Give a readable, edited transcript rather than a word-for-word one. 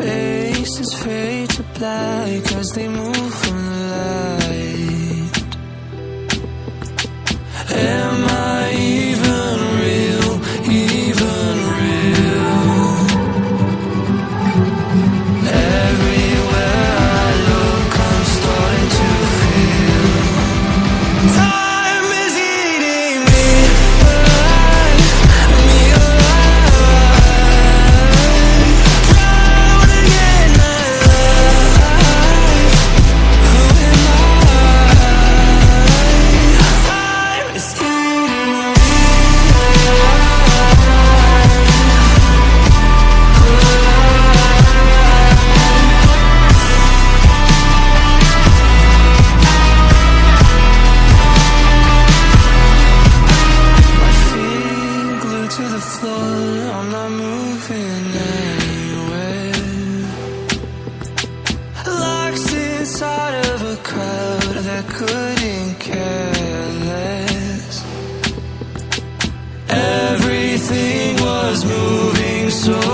faces fade to black as they move from the light. Am I even real, even real? Everywhere I look, I'm starting to feel time is eating me alive, me alive. Proud again, alive. Who am I? Time is eating me My feet glued to the floor, I'm not moving anywhere. Locked inside of a crowd that couldn't care less. Everything was moving so